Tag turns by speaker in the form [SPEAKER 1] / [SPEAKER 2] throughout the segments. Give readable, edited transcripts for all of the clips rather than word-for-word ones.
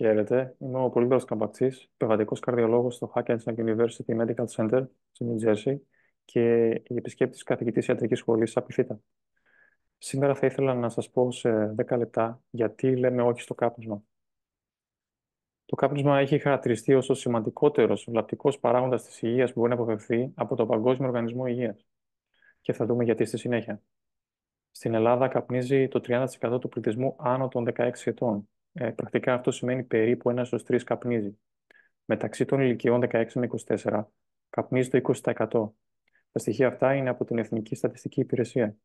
[SPEAKER 1] Χαίρετε, είμαι ο Πολύδωρος Καμπαξής, παιβατικός καρδιολόγος στο Hackensack University Medical Center στο New Jersey και η επισκέπτης καθηγητής ιατρικής σχολής από Φύτα. Σήμερα θα ήθελα να σας πω σε 10 λεπτά γιατί λέμε όχι στο κάπνισμα. Το κάπνισμα έχει χαρακτηριστεί ως ο σημαντικότερος βλαπτικός παράγοντας της υγείας που μπορεί να αποφευθεί από τον Παγκόσμιο Οργανισμό Υγείας. Και θα δούμε γιατί στη συνέχεια. Στην Ελλάδα καπνίζει το 30% του πληθυσμού άνω των 16 ετών. Πρακτικά αυτό σημαίνει περίπου 1 στους 3 καπνίζει. Μεταξύ των ηλικιών 16 με 24 καπνίζει το 20%. Τα στοιχεία αυτά είναι από την Εθνική Στατιστική Υπηρεσία.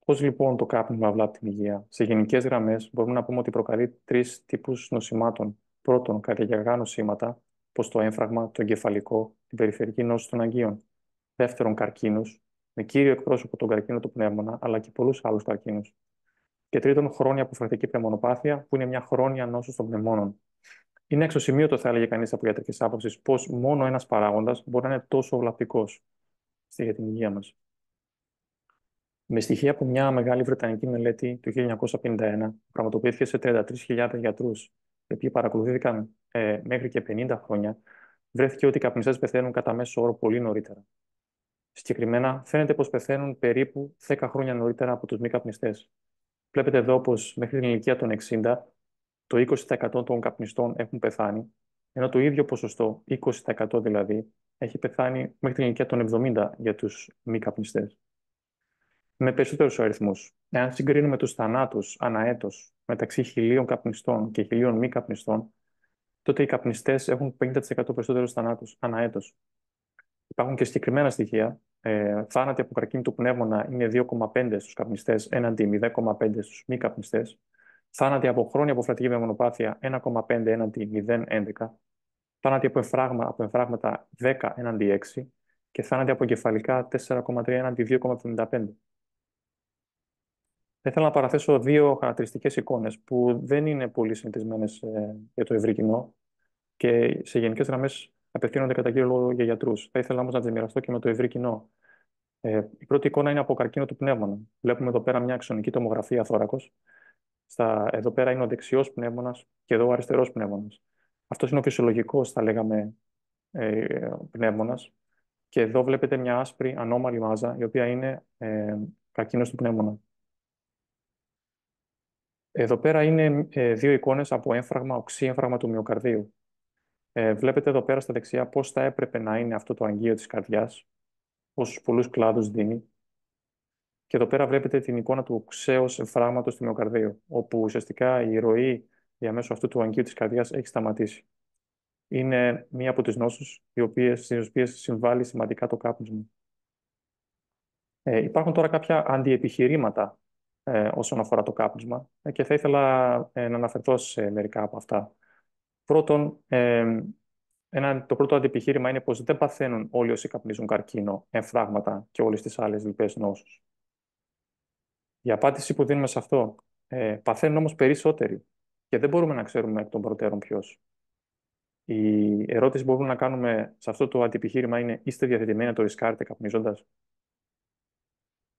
[SPEAKER 1] Πώς λοιπόν το κάπνισμα βλάπτει την υγεία? Σε γενικές γραμμές μπορούμε να πούμε ότι προκαλεί τρεις τύπους νοσημάτων. Πρώτον, καρδιακά νοσήματα, όπως το έμφραγμα, το εγκεφαλικό, την περιφερική νόση των αγκίων. Δεύτερον, καρκίνους, με κύριο εκπρόσωπο τον καρκίνο του πνεύμονα, αλλά και πολλούς άλλους καρκίνους. Και τρίτον, χρόνια αποφρακτική πνευμονοπάθεια, που είναι μια χρόνια νόσος των πνευμόνων. Είναι αξιοσημείωτο, θα έλεγε κανείς από ιατρική άποψη, πως μόνο ένας παράγοντας μπορεί να είναι τόσο βλαπτικός για την υγεία μας. Με στοιχεία από μια μεγάλη βρετανική μελέτη του 1951, που πραγματοποιήθηκε σε 33.000 γιατρούς, οι οποίοι παρακολουθήθηκαν μέχρι και 50 χρόνια, βρέθηκε ότι οι καπνιστές πεθαίνουν κατά μέσο όρο πολύ νωρίτερα. Συγκεκριμένα, φαίνεται πως πεθαίνουν περίπου 10 χρόνια νωρίτερα από τους μη καπνιστές. Βλέπετε εδώ πως μέχρι την ηλικία των 60, το 20% των καπνιστών έχουν πεθάνει, ενώ το ίδιο ποσοστό, 20% δηλαδή, έχει πεθάνει μέχρι την ηλικία των 70 για τους μη καπνιστές. Με περισσότερους αριθμούς. Εάν συγκρίνουμε τους θανάτους ανά έτος μεταξύ 1.000 καπνιστών και 1.000 μη καπνιστών, τότε οι καπνιστές έχουν 50% περισσότερους θανάτους ανά έτος. Υπάρχουν και συγκεκριμένα στοιχεία. Θάνατοι από καρκίνο του πνεύμονα είναι 2,5 στους καπνιστές έναντι 0,5 στους μη καπνιστές. Θάνατοι από χρόνια αποφρακτική πνευμονοπάθεια 1,5 έναντι 0,11. Θάνατοι από εμφράγματα 10 έναντι 6. Και θάνατοι από εγκεφαλικά 4,3 έναντι 2,75. Θα ήθελα να παραθέσω δύο χαρακτηριστικές εικόνες που δεν είναι πολύ συνηθισμένες για το ευρύ κοινό και σε γενικές γραμμές απευθύνονται κατά κύριο λόγο για γιατρούς. Θα ήθελα όμως να τις μοιραστώ και με το ευρύ κοινό. Η πρώτη εικόνα είναι από καρκίνο του πνεύμονα. Βλέπουμε εδώ πέρα μια αξονική τομογραφία θώρακος. Εδώ πέρα είναι ο δεξιός πνεύμονας και εδώ ο αριστερός πνεύμονας. Αυτός είναι ο φυσιολογικός, θα λέγαμε, πνεύμονας. Και εδώ βλέπετε μια άσπρη ανώμαλη μάζα, η οποία είναι καρκίνος του πνεύμονα. Εδώ πέρα είναι δύο εικόνες από έμφραγμα, οξύ έμφραγμα του μυοκαρδίου. Βλέπετε εδώ πέρα στα δεξιά πώς θα έπρεπε να είναι αυτό το αγγείο της καρδιάς, πόσους πολλούς κλάδους δίνει. Και εδώ πέρα βλέπετε την εικόνα του οξέως εμφράγματος του μυοκαρδίου, όπου ουσιαστικά η ροή διαμέσου αυτού του αγγείου της καρδιάς έχει σταματήσει. Είναι μία από τις νόσους στις οποίες συμβάλλει σημαντικά το κάπνισμα. Υπάρχουν τώρα κάποια αντιεπιχειρήματα όσον αφορά το κάπνισμα και θα ήθελα να αναφερθώ σε μερικά από αυτά. Πρώτον, το πρώτο αντιεπιχείρημα είναι πως δεν παθαίνουν όλοι όσοι καπνίζουν καρκίνο, εμφράγματα και όλες τις άλλες λοιπές νόσους. Η απάντηση που δίνουμε σε αυτό, παθαίνουν όμως περισσότεροι και δεν μπορούμε να ξέρουμε εκ των προτέρων ποιος. Η ερώτηση που μπορούμε να κάνουμε σε αυτό το αντιεπιχείρημα είναι: είστε διαθετημένοι να το ρισκάρετε καπνίζοντας?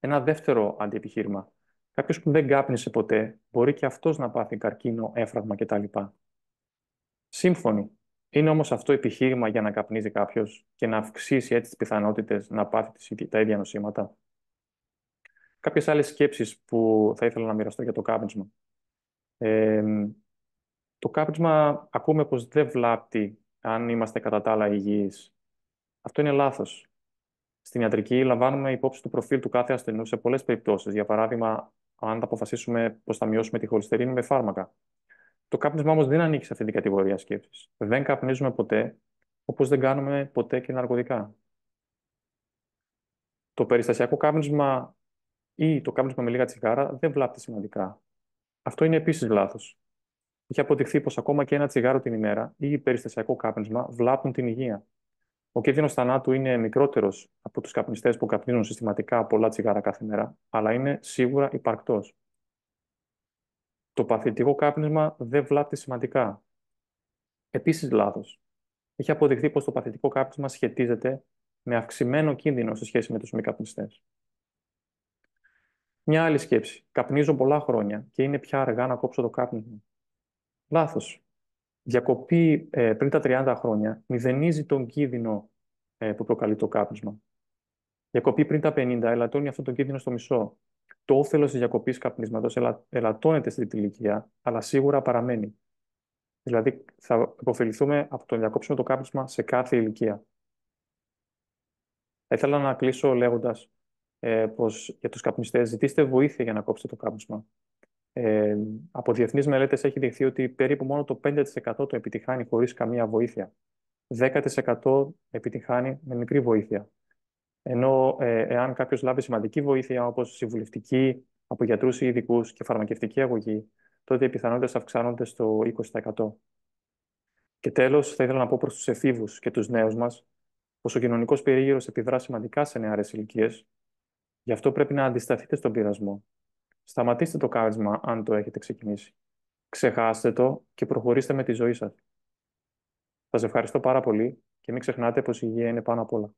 [SPEAKER 1] Ένα δεύτερο αντιεπιχείρημα. Κάποιος που δεν κάπνισε ποτέ μπορεί και αυτός να πάθει καρκίνο, έμφραγμα κτλ. Σύμφωνοι. Είναι όμως αυτό επιχείρημα για να καπνίζει κάποιος και να αυξήσει έτσι τις πιθανότητες να πάθει τα ίδια νοσήματα? Κάποιες άλλες σκέψεις που θα ήθελα να μοιραστώ για το κάπνισμα. Το κάπνισμα ακούμε πως δεν βλάπτει αν είμαστε κατά τα άλλα υγιείς. Αυτό είναι λάθος. Στην ιατρική λαμβάνουμε υπόψη του προφίλ του κάθε ασθενού σε πολλές περιπτώσεις. Για παράδειγμα, αν αποφασίσουμε πως θα μειώσουμε τη χολυστερίνη με φάρμακα. Το κάπνισμα όμως δεν ανήκει σε αυτή την κατηγορία σκέψης. Δεν καπνίζουμε ποτέ, όπως δεν κάνουμε ποτέ και ναρκωτικά. Το περιστασιακό κάπνισμα ή το κάπνισμα με λίγα τσιγάρα δεν βλάπτει σημαντικά. Αυτό είναι επίσης λάθος. Έχει αποδειχθεί πως ακόμα και ένα τσιγάρο την ημέρα ή περιστασιακό κάπνισμα βλάπτουν την υγεία. Ο κίνδυνος θανάτου είναι μικρότερος από τους καπνιστές που καπνίζουν συστηματικά πολλά τσιγάρα κάθε μέρα, αλλά είναι σίγουρα υπαρκτός. Το παθητικό κάπνισμα δεν βλάπτει σημαντικά. Επίσης λάθος. Έχει αποδειχθεί πως το παθητικό κάπνισμα σχετίζεται με αυξημένο κίνδυνο σε σχέση με τους μη καπνιστές. Μια άλλη σκέψη. Καπνίζω πολλά χρόνια και είναι πια αργά να κόψω το κάπνισμα. Λάθος. Διακοπή πριν τα 30 χρόνια μηδενίζει τον κίνδυνο που προκαλεί το κάπνισμα. Διακοπή πριν τα 50 ελαττώνει αυτόν τον κίνδυνο στο μισό. Το όφελος της διακοπής καπνίσματος ελαττώνεται στην ηλικία, αλλά σίγουρα παραμένει. Δηλαδή, θα υποφεληθούμε από το να διακόψουμε το κάπνισμα σε κάθε ηλικία. Θα ήθελα να κλείσω λέγοντας πως για τους καπνιστές ζητήστε βοήθεια για να κόψετε το κάπνισμα. Ε, από διεθνείς μελέτες έχει δειχθεί ότι περίπου μόνο το 5% το επιτυχάνει χωρίς καμία βοήθεια. 10% επιτυχάνει με μικρή βοήθεια. Ενώ εάν κάποιο λάβει σημαντική βοήθεια, όπως συμβουλευτική από γιατρούς ή ειδικούς και φαρμακευτική αγωγή, τότε οι πιθανότητες αυξάνονται στο 20%. Και τέλος, θα ήθελα να πω προς τους εφήβους και τους νέους μας, πως ο κοινωνικός περίγυρος επιδρά σημαντικά σε νεαρές ηλικίες. Γι' αυτό πρέπει να αντισταθείτε στον πειρασμό. Σταματήστε το κάπνισμα αν το έχετε ξεκινήσει. Ξεχάστε το και προχωρήστε με τη ζωή σας. Σας ευχαριστώ πάρα πολύ και μην ξεχνάτε πως η υγεία είναι πάνω απ' όλα.